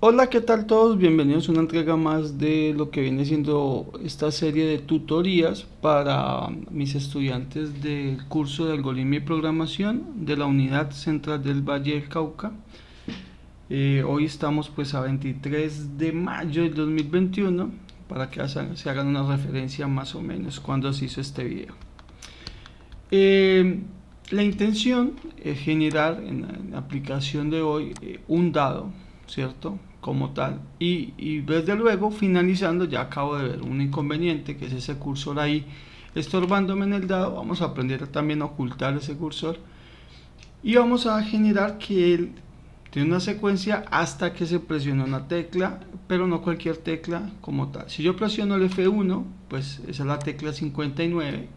Hola, ¿qué tal todos? Bienvenidos a una entrega más de lo que viene siendo esta serie de tutorías para mis estudiantes del curso de algoritmo y programación de la Unidad Central del Valle del Cauca. Hoy estamos pues a 23 de mayo del 2021 para que se hagan una referencia más o menos cuando se hizo este video. Eh, la intención es generar en la aplicación de hoy un dado, ¿cierto? Como tal. Y desde luego, finalizando, ya acabo de ver un inconveniente, que es ese cursor ahí estorbándome en el dado. Vamos a aprender también a ocultar ese cursor. Y vamos a generar que él tiene una secuencia hasta que se presiona una tecla, pero no cualquier tecla como tal. Si yo presiono el F1, pues esa es la tecla 59.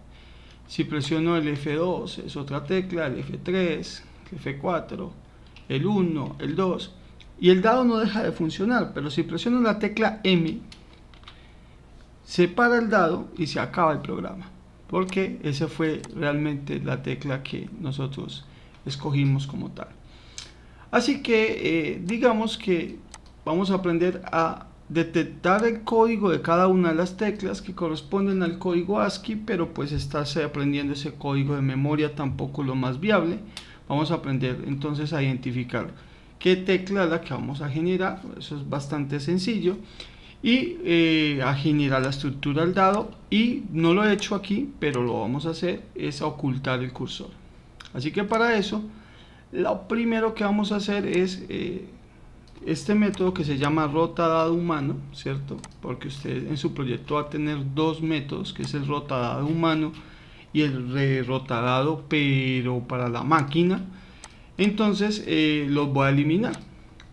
Si presiono el F2 es otra tecla, el F3, el F4, el 1, el 2 y el dado no deja de funcionar, pero si presiono la tecla M se para el dado y se acaba el programa, porque esa fue realmente la tecla que nosotros escogimos como tal. Así que digamos que vamos a aprender a detectar el código de cada una de las teclas que corresponden al código ASCII, pero pues estarse aprendiendo ese código de memoria tampoco lo más viable. Vamos a aprender entonces a identificar qué tecla es la que vamos a generar, eso es bastante sencillo, y a generar la estructura del dado, y no lo he hecho aquí, pero lo vamos a hacer, es a ocultar el cursor. Así que para eso, lo primero que vamos a hacer es este método que se llama rotadado humano, ¿cierto? Porque usted en su proyecto va a tener dos métodos, que es el rotadado humano y el rotadado pero para la máquina. Entonces los voy a eliminar.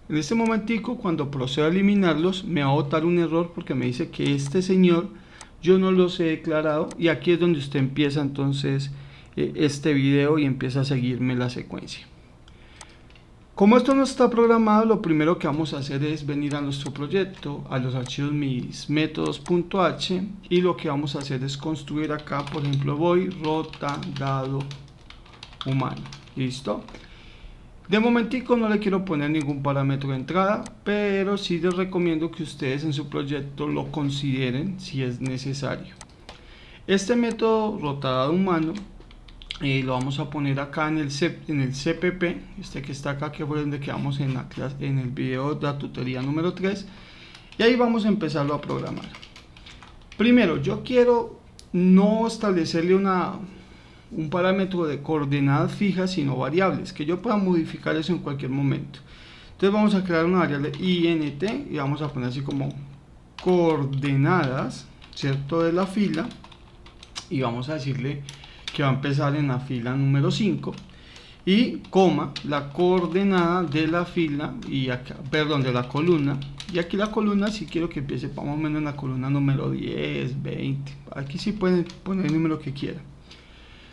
En este momentico, cuando procedo a eliminarlos, me va a botar un error porque me dice que este señor yo no los he declarado, y aquí es donde usted empieza entonces este video y empieza a seguirme la secuencia. Como esto no está programado, lo primero que vamos a hacer es venir a nuestro proyecto, a los archivos mismétodos.h, y lo que vamos a hacer es construir acá, por ejemplo, voy rota dado humano. ¿Listo? De momentico no le quiero poner ningún parámetro de entrada, pero sí les recomiendo que ustedes en su proyecto lo consideren si es necesario. Este método rota dado humano lo vamos a poner acá en el CPP, este que está acá, que fue donde quedamos en la clase, en el video de la tutoría número 3, y ahí vamos a empezarlo a programar. Primero, yo quiero no establecerle un parámetro de coordenadas fijas, sino variables, que yo pueda modificar eso en cualquier momento. Entonces vamos a crear una variable int y vamos a poner así como coordenadas, ¿cierto?, de la fila, y vamos a decirle que va a empezar en la fila número 5, y coma la coordenada de la fila, y acá, perdón, de la columna, y aquí la columna si quiero que empiece más o menos en la columna número 10, 20, aquí sí pueden poner el número que quieran.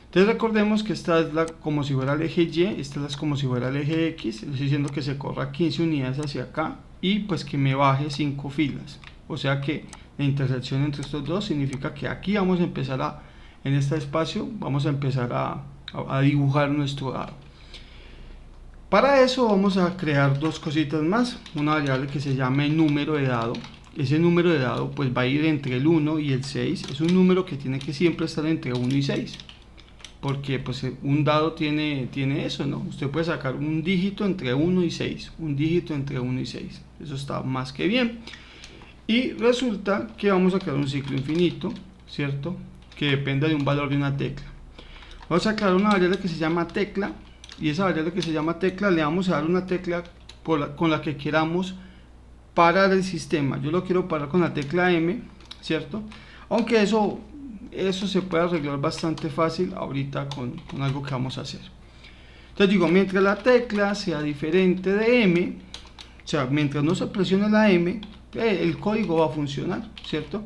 Entonces recordemos que esta es como si fuera el eje Y, esta es como si fuera el eje X, estoy diciendo que se corra 15 unidades hacia acá, y pues que me baje 5 filas, o sea que la intersección entre estos dos significa que aquí vamos a empezar en este espacio vamos a empezar a dibujar nuestro dado. Para eso vamos a crear dos cositas más, una variable que se llama el número de dado. Ese número de dado pues va a ir entre el 1 y el 6, es un número que tiene que siempre estar entre 1 y 6, porque pues un dado tiene eso, ¿no? Usted puede sacar un dígito entre 1 y 6, un dígito entre 1 y 6, eso está más que bien. Y resulta que vamos a crear un ciclo infinito, ¿cierto?, que dependa de un valor de una tecla. Vamos a crear una variable que se llama tecla, y esa variable que se llama tecla le vamos a dar una tecla con la que queramos parar el sistema. Yo lo quiero parar con la tecla M, ¿cierto? Aunque eso se puede arreglar bastante fácil ahorita con algo que vamos a hacer. Entonces digo, mientras la tecla sea diferente de M, o sea, mientras no se presione la M, el código va a funcionar, ¿cierto?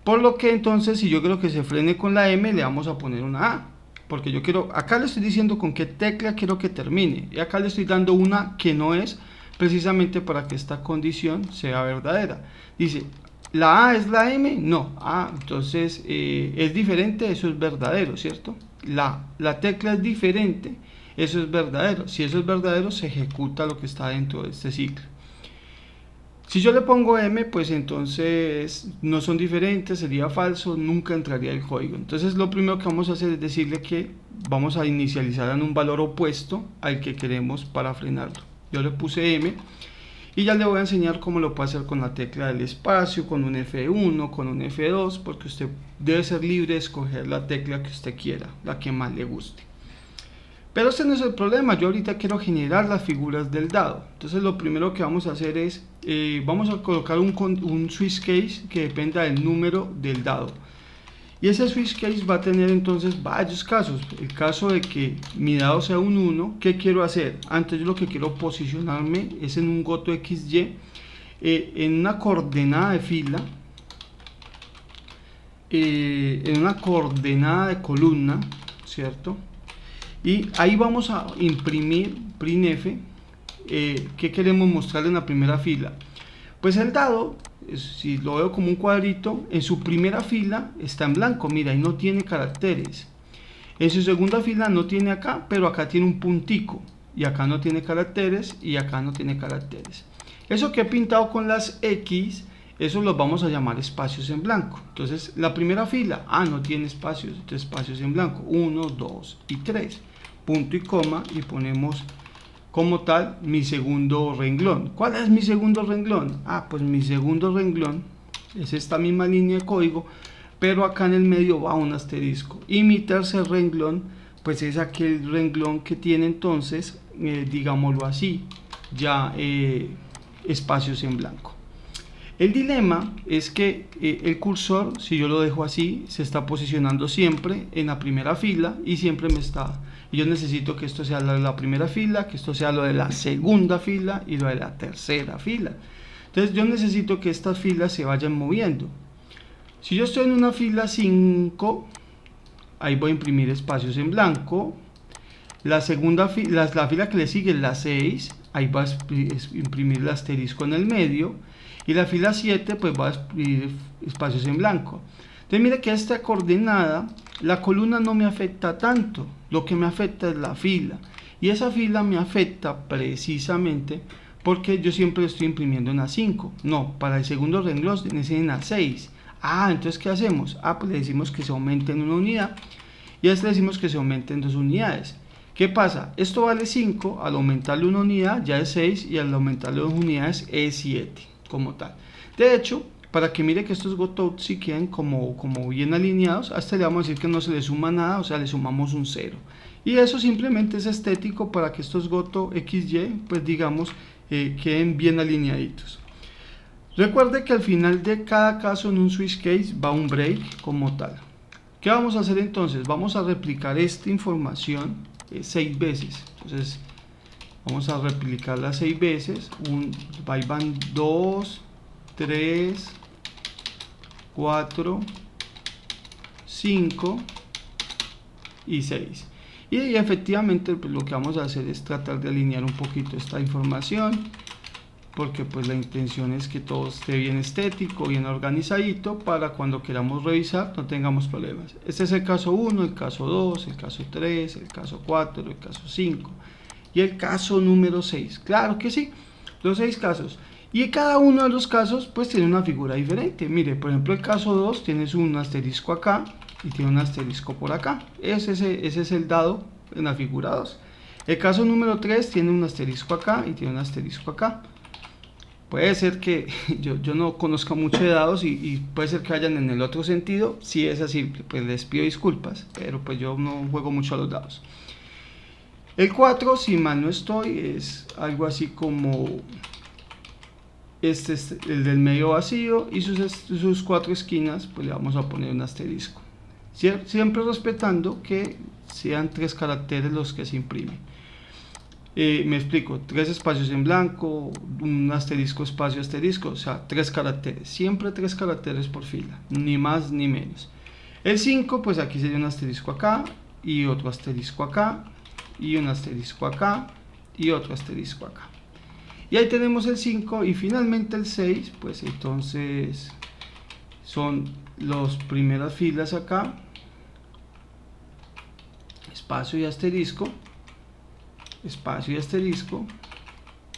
Por lo que entonces, si yo quiero que se frene con la M, le vamos a poner una A, porque yo quiero, acá le estoy diciendo con qué tecla quiero que termine, y acá le estoy dando una que no es, precisamente para que esta condición sea verdadera. Dice, ¿la A es la M? No. Entonces es diferente, eso es verdadero, ¿cierto? La tecla es diferente, eso es verdadero. Si eso es verdadero, se ejecuta lo que está dentro de este ciclo. Si yo le pongo M, pues entonces no son diferentes, sería falso, nunca entraría el código. Entonces lo primero que vamos a hacer es decirle que vamos a inicializar en un valor opuesto al que queremos para frenarlo. Yo le puse M y ya le voy a enseñar cómo lo puede hacer con la tecla del espacio, con un F1, con un F2, porque usted debe ser libre de escoger la tecla que usted quiera, la que más le guste. Pero este no es el problema, yo ahorita quiero generar las figuras del dado. Entonces lo primero que vamos a hacer es, vamos a colocar un switch case que dependa del número del dado. Y ese switch case va a tener entonces varios casos. El caso de que mi dado sea un 1, ¿qué quiero hacer? Antes yo lo que quiero posicionarme es en un goto XY, en una coordenada de fila, en una coordenada de columna, ¿cierto? Y ahí vamos a imprimir printf, ¿qué queremos mostrar en la primera fila? Pues el dado, si lo veo como un cuadrito, en su primera fila está en blanco, mira, ahí no tiene caracteres. En su segunda fila no tiene acá, pero acá tiene un puntico, y acá no tiene caracteres, y acá no tiene caracteres. Eso que he pintado con las X, eso los vamos a llamar espacios en blanco. Entonces, la primera fila, no tiene espacios, entonces espacios en blanco, 1, 2 y 3. Punto y coma, y ponemos como tal mi segundo renglón. ¿Cuál es mi segundo renglón? Pues mi segundo renglón es esta misma línea de código, pero acá en el medio va un asterisco. Y mi tercer renglón, pues es aquel renglón que tiene entonces, digámoslo así, ya espacios en blanco. El dilema es que el cursor, si yo lo dejo así, se está posicionando siempre en la primera fila y siempre me está... Y yo necesito que esto sea lo de la primera fila, que esto sea lo de la segunda fila y lo de la tercera fila. Entonces yo necesito que estas filas se vayan moviendo. Si yo estoy en una fila 5, ahí voy a imprimir espacios en blanco. La segunda fila, la fila que le sigue, la 6, ahí va a imprimir el asterisco en el medio. Y la fila 7 pues va a imprimir espacios en blanco. Entonces mire que esta coordenada, la columna no me afecta tanto, lo que me afecta es la fila. Y esa fila me afecta precisamente porque yo siempre estoy imprimiendo en la 5. No, para el segundo renglón necesito en la 6. Entonces ¿qué hacemos? Pues le decimos que se aumente en una unidad y a este le decimos que se aumente en 2 unidades. ¿Qué pasa? Esto vale 5, al aumentarle una unidad ya es 6 y al aumentarle 2 unidades es 7 como tal. De hecho, para que mire que estos gotos sí queden como bien alineados, a este le vamos a decir que no se le suma nada, o sea, le sumamos un 0. Y eso simplemente es estético para que estos gotos XY, pues digamos, queden bien alineaditos. Recuerde que al final de cada caso en un switch case va un break como tal. ¿Qué vamos a hacer entonces? Vamos a replicar esta información 6 veces. Entonces, vamos a replicarla 6 veces. Ahí van 2, 3, 4, 5 y 6. Y efectivamente pues, lo que vamos a hacer es tratar de alinear un poquito esta información, porque pues la intención es que todo esté bien estético, bien organizadito, para cuando queramos revisar no tengamos problemas. Este es el caso 1, el caso 2, el caso 3, el caso 4, el caso 5 y el caso número 6. Claro que sí, los 6 casos. Y cada uno de los casos pues tiene una figura diferente. Mire, por ejemplo el caso 2 tienes un asterisco acá y tiene un asterisco por acá. Ese es el dado en la figura 2. El caso número 3 tiene un asterisco acá y tiene un asterisco acá. Puede ser que yo no conozca mucho de dados y puede ser que vayan en el otro sentido. Si es así, pues les pido disculpas, pero pues yo no juego mucho a los dados. El 4, si mal no estoy, es algo así como este es el del medio vacío y sus 4 esquinas pues le vamos a poner un asterisco. Siempre respetando que sean 3 caracteres los que se imprimen. Me explico, 3 espacios en blanco, un asterisco, espacio, asterisco, o sea, 3 caracteres, siempre 3 caracteres por fila, ni más ni menos. El 5, pues aquí sería un asterisco acá, y otro asterisco acá, y un asterisco acá, y otro asterisco acá. Y ahí tenemos el 5, y finalmente el 6, pues entonces son las primeras filas acá, espacio y asterisco, espacio y asterisco,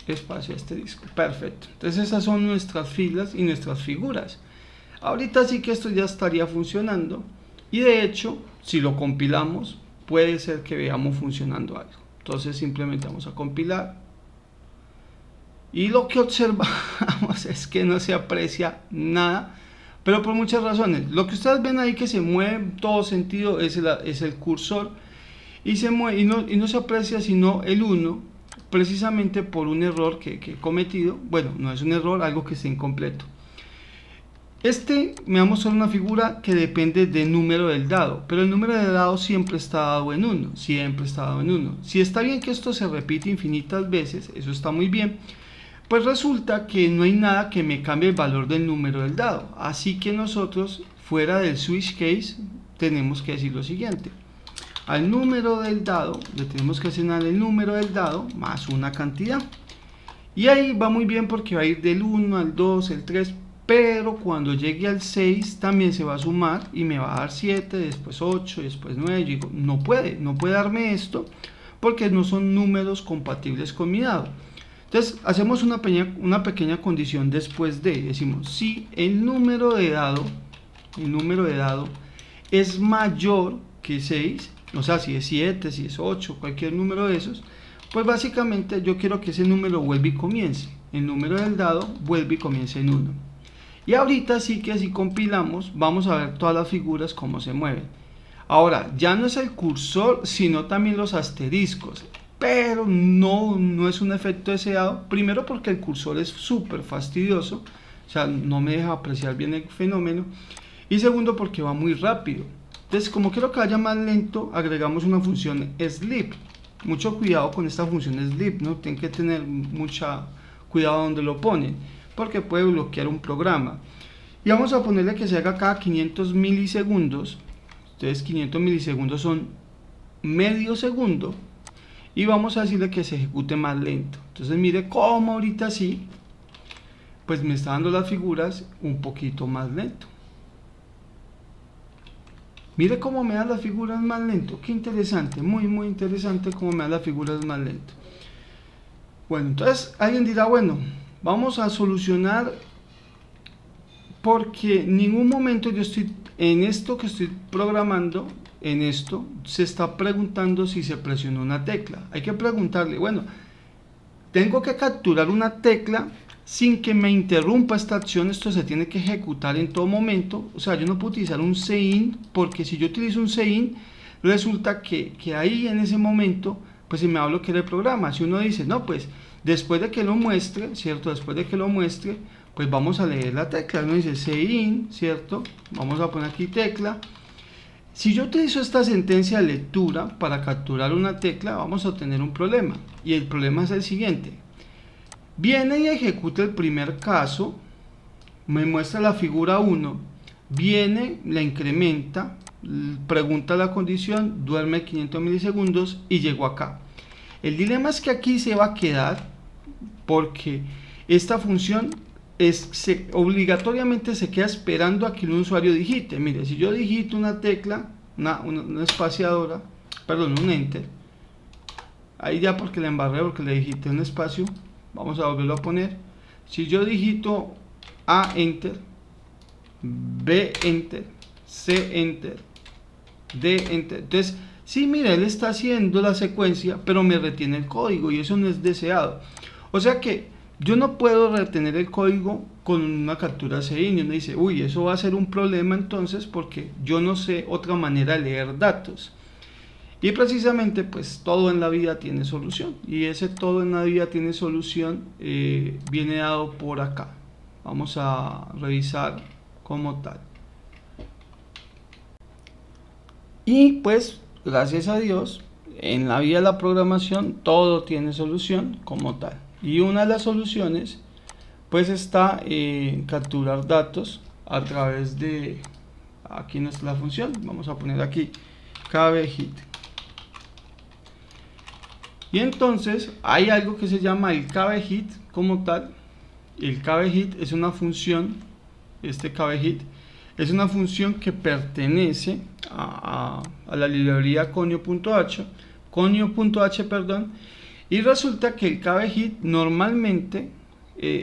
espacio asterisco. Perfecto. Entonces esas son nuestras filas y nuestras figuras. Ahorita sí que esto ya estaría funcionando, y de hecho si lo compilamos puede ser que veamos funcionando algo. Entonces simplemente vamos a compilar, y lo que observamos es que no se aprecia nada, pero por muchas razones. Lo que ustedes ven ahí que se mueve en todo sentido es el cursor, y se mueve y no se aprecia sino el 1, precisamente por un error que he cometido. Bueno, no es un error, algo que está incompleto. Me va a mostrar una figura que depende del número del dado, pero el número del dado siempre está dado en 1, siempre está dado en 1. Si está bien que esto se repite infinitas veces, eso está muy bien, pues resulta que no hay nada que me cambie el valor del número del dado. Así que nosotros, fuera del switch case, tenemos que decir lo siguiente: al número del dado le tenemos que asignar el número del dado más una cantidad. Y ahí va muy bien porque va a ir del 1 al 2, el 3, pero cuando llegue al 6 también se va a sumar y me va a dar 7, después 8, después 9. Yo digo, no puede darme esto porque no son números compatibles con mi dado. Entonces hacemos una pequeña condición después de, decimos, si el número de dado es mayor que 6, o sea, si es 7, si es 8, cualquier número de esos, pues básicamente yo quiero que ese número vuelva y comience. El número del dado vuelve y comience en 1. Y ahorita sí que si compilamos, vamos a ver todas las figuras cómo se mueven. Ahora, ya no es el cursor, sino también los asteriscos. Pero no es un efecto deseado. Primero porque el cursor es súper fastidioso, o sea, no me deja apreciar bien el fenómeno. Y segundo porque va muy rápido. Entonces, como quiero que vaya más lento, agregamos una función sleep. Mucho cuidado con esta función sleep, ¿no? Tienen que tener mucho cuidado donde lo ponen, porque puede bloquear un programa. Y vamos a ponerle que se haga cada 500 milisegundos. Entonces 500 milisegundos son medio segundo. Y vamos a decirle que se ejecute más lento. Entonces mire cómo ahorita sí, pues me está dando las figuras un poquito más lento. Mire cómo me da las figuras más lento. Qué interesante, muy interesante cómo me da las figuras más lento. Bueno, entonces alguien dirá, bueno, vamos a solucionar, porque en ningún momento yo estoy en esto que estoy programando. En esto se está preguntando si se presionó una tecla. Hay que preguntarle, bueno, tengo que capturar una tecla sin que me interrumpa esta acción. Esto se tiene que ejecutar en todo momento. O sea, yo no puedo utilizar un CIN, porque si yo utilizo un CIN, resulta que ahí en ese momento pues se me va a bloquear el programa. Si uno dice, no, pues después de que lo muestre, ¿cierto? Después de que lo muestre, pues vamos a leer la tecla. Uno dice CIN, ¿cierto? Vamos a poner aquí tecla. Si yo utilizo esta sentencia de lectura para capturar una tecla, vamos a tener un problema. Y el problema es el siguiente. Viene y ejecuta el primer caso, me muestra la figura 1, viene, la incrementa, pregunta la condición, duerme 500 milisegundos y llegó acá. El dilema es que aquí se va a quedar porque esta función obligatoriamente se queda esperando a que un usuario digite. Mire, si yo digito una tecla, una espaciadora, perdón, un enter, ahí ya porque le embarré, porque le digité un espacio, vamos a volverlo a poner. Si yo digito A enter, B enter, C enter, D enter, entonces sí, mire, él está haciendo la secuencia, pero me retiene el código y eso no es deseado. O sea que yo no puedo retener el código con una captura CIN. Y uno dice, uy, eso va a ser un problema entonces, porque yo no sé otra manera de leer datos. Y precisamente pues todo en la vida tiene solución, y ese todo en la vida tiene solución viene dado por acá. Vamos a revisar como tal. Y pues gracias a Dios, en la vida de la programación todo tiene solución como tal. Y una de las soluciones pues está en capturar datos a través de, aquí no está la función, vamos a poner aquí kbhit. Y entonces hay algo que se llama el kbhit como tal. El kbhit es una función, kbhit es una función que pertenece a la librería conio.h, perdón. Y resulta que el kbHit normalmente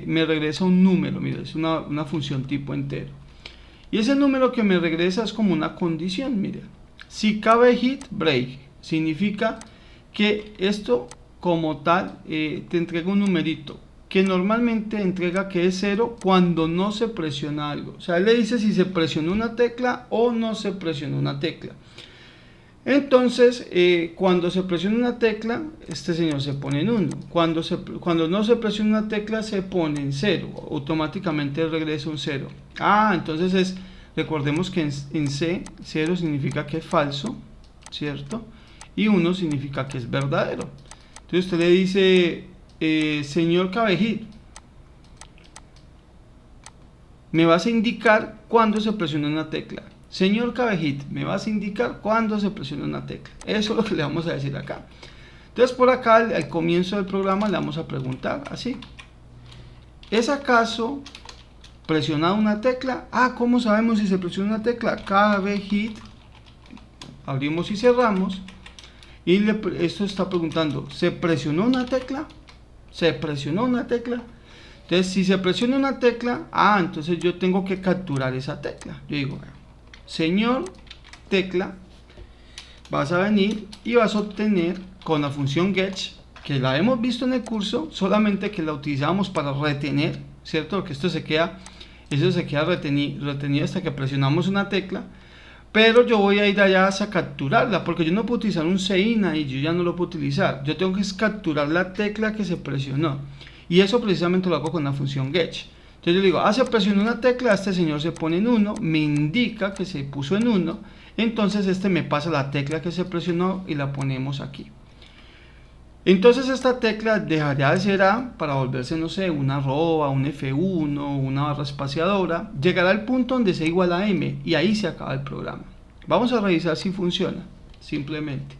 me regresa un número, mira, es una función tipo entero. Y ese número que me regresa es como una condición, mira. Si kbHit break, significa que esto como tal te entrega un numerito que normalmente entrega que es 0 cuando no se presiona algo. O sea, él le dice si se presionó una tecla o no se presionó una tecla. Entonces, cuando se presiona una tecla, este señor se pone en 1. Cuando no se presiona una tecla, se pone en 0. Automáticamente regresa un 0. Entonces recordemos que en C, 0 significa que es falso, ¿cierto? Y 1 significa que es verdadero. Entonces usted le dice, señor kbHit, me vas a indicar cuándo se presiona una tecla. Señor kbHit, me vas a indicar cuándo se presiona una tecla. Eso es lo que le vamos a decir acá. Entonces por acá al comienzo del programa le vamos a preguntar así: ¿es acaso presionada una tecla? ¿Cómo sabemos si se presiona una tecla? kbHit, abrimos y cerramos, y esto está preguntando, ¿se presionó una tecla? ¿Se presionó una tecla? Entonces si se presiona una tecla, entonces yo tengo que capturar esa tecla. Yo digo, señor tecla, vas a venir y vas a obtener con la función get, que la hemos visto en el curso, solamente que la utilizamos para retener, ¿cierto? Porque eso se queda retenido hasta que presionamos una tecla. Pero yo voy a ir allá a capturarla, porque yo no puedo utilizar un CIN ahí, yo ya no lo puedo utilizar. Yo tengo que capturar la tecla que se presionó. Y eso precisamente lo hago con la función get. Entonces yo digo, se presionó una tecla, este señor se pone en 1, me indica que se puso en 1, entonces este me pasa la tecla que se presionó y la ponemos aquí. Entonces esta tecla dejaría de ser A para volverse, no sé, una arroba, un F1, una barra espaciadora. Llegará al punto donde sea igual a M y ahí se acaba el programa. Vamos a revisar si funciona, simplemente.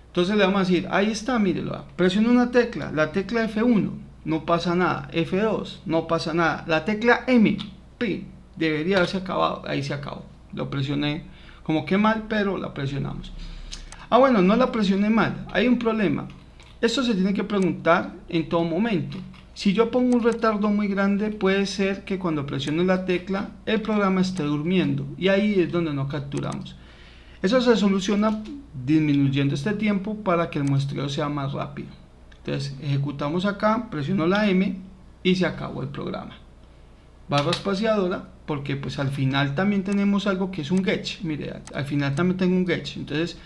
Entonces le vamos a decir, ahí está, mírelo, presiona una tecla, la tecla F1, no pasa nada, F2, no pasa nada, la tecla M, debería haberse acabado, ahí se acabó. Lo presioné como que mal, pero la presionamos. Bueno, no la presioné mal, hay un problema. Esto se tiene que preguntar en todo momento. Si yo pongo un retardo muy grande, puede ser que cuando presione la tecla, el programa esté durmiendo. Y ahí es donde no capturamos. Eso se soluciona disminuyendo este tiempo para que el muestreo sea más rápido. Entonces, ejecutamos acá, presiono la M y se acabó el programa. Barra espaciadora, porque pues al final también tenemos algo que es un get. Mire, al final también tengo un get. Entonces,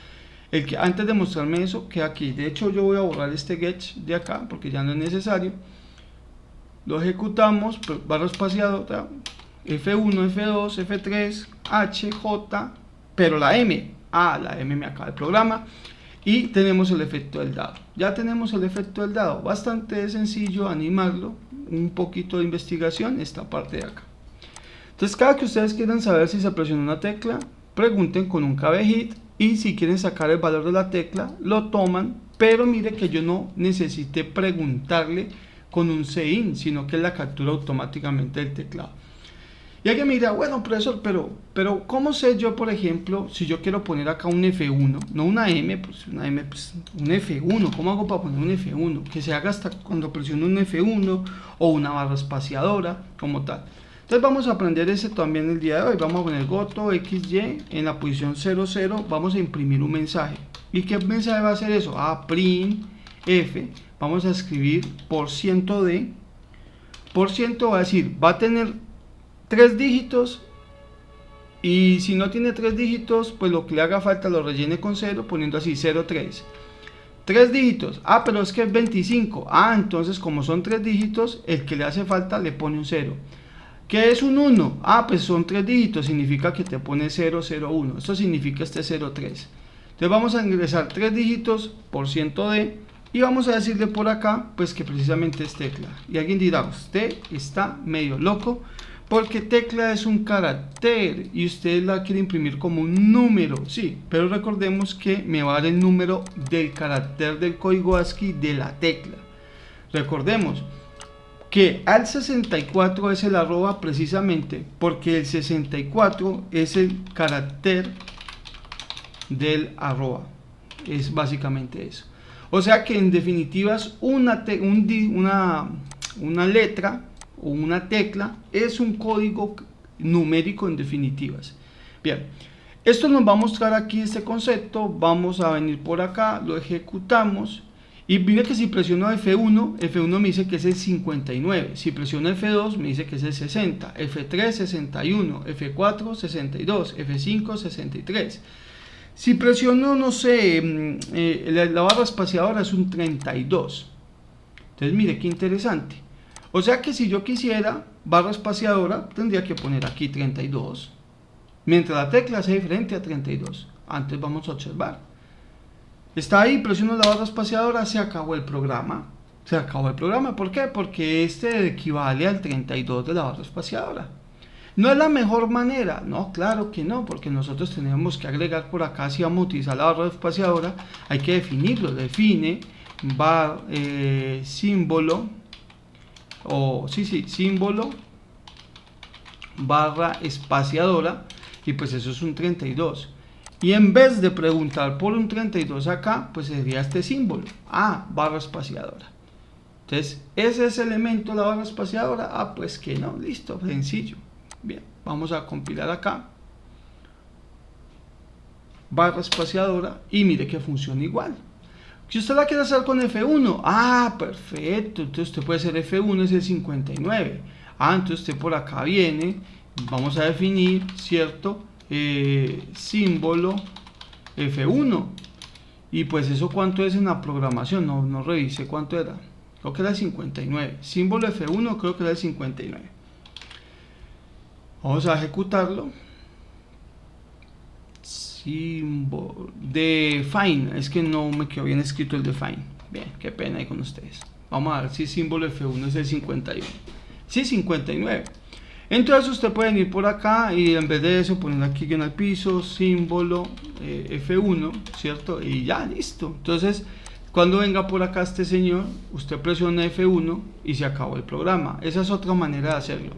antes de mostrarme eso, que aquí, de hecho yo voy a borrar este get de acá porque ya no es necesario. Lo ejecutamos, barra espaciadora, F1, F2, F3, H, J, pero la M, la M me acaba el programa. Y tenemos el efecto del dado. Ya tenemos el efecto del dado, bastante sencillo animarlo, un poquito de investigación, esta parte de acá. Entonces cada que ustedes quieran saber si se presiona una tecla, pregunten con un kbHit. Y si quieren sacar el valor de la tecla, lo toman, pero mire que yo no necesité preguntarle con un CIN, sino que la captura automáticamente del teclado. Y alguien me dirá, bueno, profesor, pero ¿cómo sé yo, por ejemplo, si yo quiero poner acá un F1, no una M, pues un F1, ¿cómo hago para poner un F1? Que se haga hasta cuando presiono un F1 o una barra espaciadora, como tal. Entonces vamos a aprender ese también el día de hoy. Vamos a poner goto XY en la posición 00, vamos a imprimir un mensaje. ¿Y qué mensaje va a ser eso? Print F, vamos a escribir %D. % va a decir, va a tener 3 dígitos y si no tiene 3 dígitos, pues lo que le haga falta lo rellene con 0, poniendo así 03. 3 dígitos, pero es que es 25. Entonces como son 3 dígitos, el que le hace falta le pone un 0. ¿Qué es un 1? Pues son 3 dígitos, significa que te pone 001. Esto significa este 03. Entonces vamos a ingresar 3 dígitos %D y vamos a decirle por acá, pues que precisamente es tecla. Y alguien dirá, usted está medio loco, porque tecla es un carácter y usted la quiere imprimir como un número. Sí, pero recordemos que me va a dar el número del carácter del código ASCII de la tecla. Recordemos que al 64 es el arroba precisamente porque el 64 es el carácter del arroba. Es básicamente eso. O sea que en definitiva es una letra o una tecla, es un código numérico en definitivas. Bien, esto nos va a mostrar aquí este concepto. Vamos a venir por acá, lo ejecutamos y mira que si presiono F1 me dice que es el 59, si presiono F2 me dice que es el 60, F3 61, F4 62, F5 63. Si presiono, no sé, la barra espaciadora es un 32. Entonces mire qué interesante. O sea que si yo quisiera barra espaciadora, tendría que poner aquí 32, mientras la tecla sea diferente a 32. Antes vamos a observar. Está ahí, presiono la barra espaciadora, se acabó el programa. Se acabó el programa, ¿por qué? Porque este equivale al 32 de la barra espaciadora. ¿No es la mejor manera? No, claro que no, porque nosotros tenemos que agregar por acá, si vamos a utilizar la barra espaciadora, hay que definirlo. Define símbolo, símbolo barra espaciadora, y pues eso es un 32. Y en vez de preguntar por un 32 acá, pues sería este símbolo, barra espaciadora. Entonces, ¿ese es el elemento, la barra espaciadora? Pues que no, listo, sencillo. Bien, vamos a compilar acá. Barra espaciadora, y mire que funciona igual. Si usted la quiere hacer con F1, perfecto, entonces usted puede hacer F1, es el 59. Entonces usted por acá viene, vamos a definir, ¿cierto? Símbolo F1, y pues eso cuánto es en la programación, no revisé cuánto era, creo que era el 59, símbolo F1 creo que era el 59. Vamos a ejecutarlo. Símbolo define, es que no me quedó bien escrito el define. Bien, qué pena ahí con ustedes. Vamos a ver si símbolo F1 es el 51. Sí, 59. Entonces usted puede venir por acá y en vez de eso poner aquí en el piso, símbolo F1, ¿cierto? Y ya, listo. Entonces, cuando venga por acá este señor, usted presiona F1 y se acabó el programa. Esa es otra manera de hacerlo.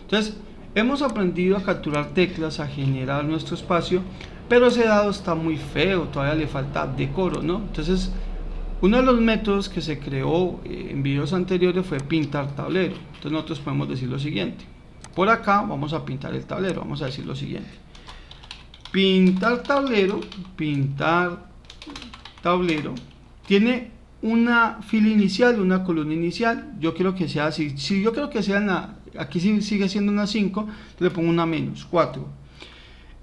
Entonces, hemos aprendido a capturar teclas, a generar nuestro espacio, pero ese dado está muy feo, todavía le falta decoro, ¿no? Entonces, uno de los métodos que se creó en videos anteriores fue pintar tablero. Entonces nosotros podemos decir lo siguiente. Por acá vamos a pintar el tablero, vamos a decir lo siguiente. Pintar tablero, tiene una fila inicial, una columna inicial. Yo quiero que sea así. Si yo quiero que sea aquí sigue siendo una 5, le pongo una menos, 4.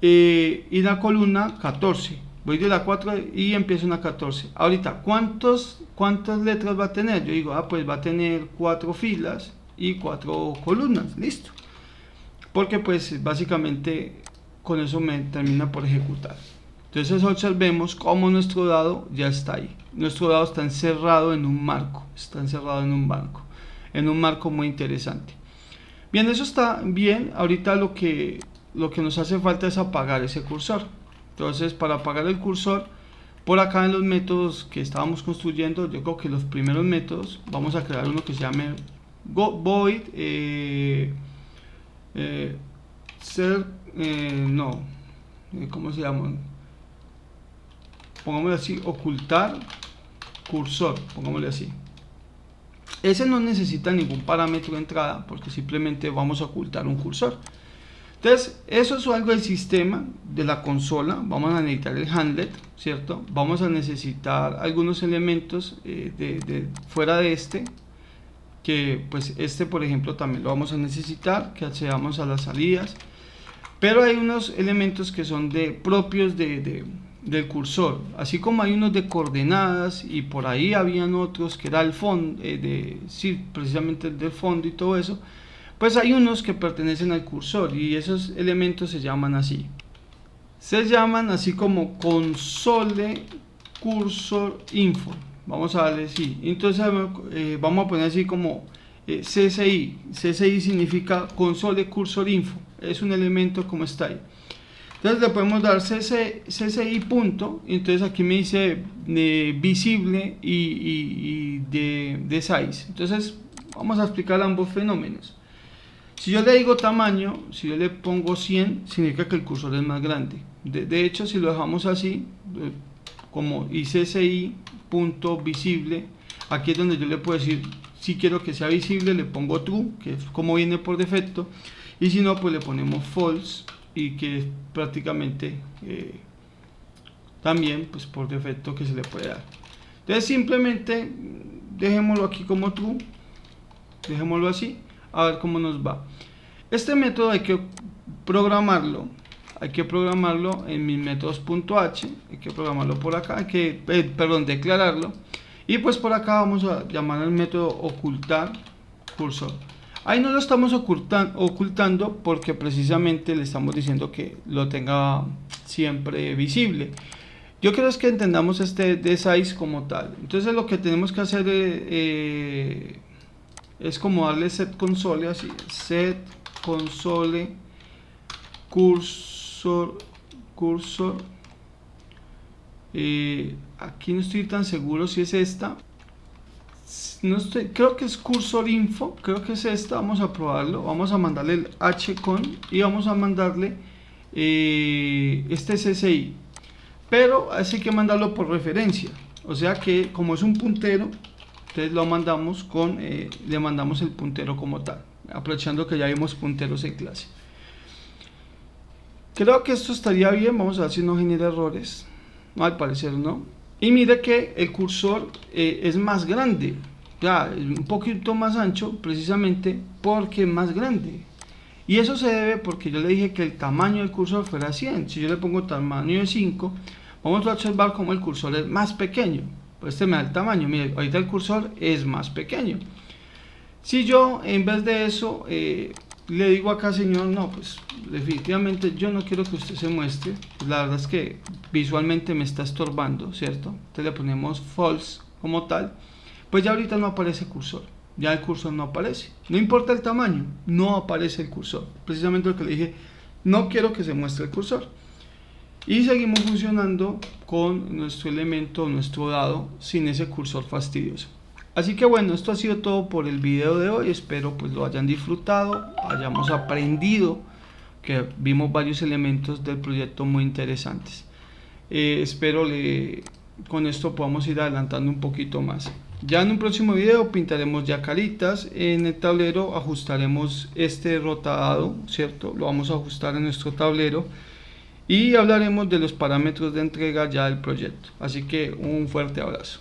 Y la columna 14. Voy de la 4 y empiezo una 14. Ahorita, ¿cuántas letras va a tener? Yo digo, pues va a tener 4 filas y 4 columnas. Listo. Porque pues básicamente con eso me termina por ejecutar. Entonces observemos cómo nuestro dado ya está ahí. Nuestro dado está encerrado en un marco. Está encerrado en un marco muy interesante. Bien, eso está bien. Ahorita lo que nos hace falta es apagar ese cursor. Entonces, para apagar el cursor, por acá en los métodos que estábamos construyendo, yo creo que los primeros métodos, vamos a crear uno que se llame void ¿cómo se llama? Pongámosle así, ocultar cursor, pongámosle así. Ese no necesita ningún parámetro de entrada porque simplemente vamos a ocultar un cursor. Entonces, eso es algo del sistema, de la consola. Vamos a necesitar el handlet, ¿cierto? Vamos a necesitar algunos elementos fuera de este, que pues por ejemplo también lo vamos a necesitar, que accedamos a las salidas. Pero hay unos elementos que son propios del cursor, así como hay unos de coordenadas, y por ahí habían otros que era el fondo, precisamente el del fondo y todo eso. Pues hay unos que pertenecen al cursor y esos elementos se llaman así. Se llaman así como console cursor info. Vamos a darle así. Entonces vamos a poner así como CSI. CSI significa console cursor info. Es un elemento como está ahí. Entonces le podemos dar CSI punto. Entonces aquí me dice visible y de size. Entonces vamos a explicar ambos fenómenos. Si yo le digo tamaño, si yo le pongo 100, significa que el cursor es más grande. De hecho, si lo dejamos así, como ICSI punto visible. Aquí es donde yo le puedo decir, si quiero que sea visible le pongo true, que es como viene por defecto, y si no pues le ponemos false, y que es prácticamente también pues por defecto que se le puede dar. Entonces simplemente dejémoslo aquí como true, dejémoslo así, a ver cómo nos va. Este método hay que programarlo en mis métodos.h, hay que programarlo por acá, hay que, declararlo, y pues por acá vamos a llamar al método ocultar cursor. Ahí no lo estamos ocultando porque precisamente le estamos diciendo que lo tenga siempre visible. Yo creo que entendamos este size como tal. Entonces lo que tenemos que hacer es como darle set console, así, set console cursor. Aquí no estoy tan seguro si es esta. No estoy, creo que es cursor info, creo que es esta. Vamos a probarlo, vamos a mandarle el hcon y vamos a mandarle este csi, pero así que mandarlo por referencia, o sea que como es un puntero, entonces lo mandamos con le mandamos el puntero como tal, aprovechando que ya vimos punteros en clase. Creo que esto estaría bien, vamos a ver si no genera errores, al parecer no. Y mire que el cursor es más grande, ya un poquito más ancho, precisamente porque es más grande. Y eso se debe porque yo le dije que el tamaño del cursor fuera 100. Si yo le pongo tamaño de 5, vamos a observar cómo el cursor es más pequeño. Pues este me da el tamaño, mire, ahorita el cursor es más pequeño. Si yo en vez de eso le digo acá, señor, no, pues definitivamente yo no quiero que usted se muestre, pues la verdad es que visualmente me está estorbando, ¿cierto? Entonces le ponemos false como tal, pues ya ahorita no aparece cursor, ya el cursor no aparece, no importa el tamaño, no aparece el cursor, precisamente lo que le dije, no quiero que se muestre el cursor. Y seguimos funcionando con nuestro elemento, nuestro dado, sin ese cursor fastidioso. Así que bueno, esto ha sido todo por el video de hoy, espero pues lo hayan disfrutado, hayamos aprendido, que vimos varios elementos del proyecto muy interesantes. Espero con esto podamos ir adelantando un poquito más. Ya en un próximo video pintaremos ya caritas, en el tablero ajustaremos este rotado, ¿cierto? Lo vamos a ajustar en nuestro tablero y hablaremos de los parámetros de entrega ya del proyecto. Así que un fuerte abrazo.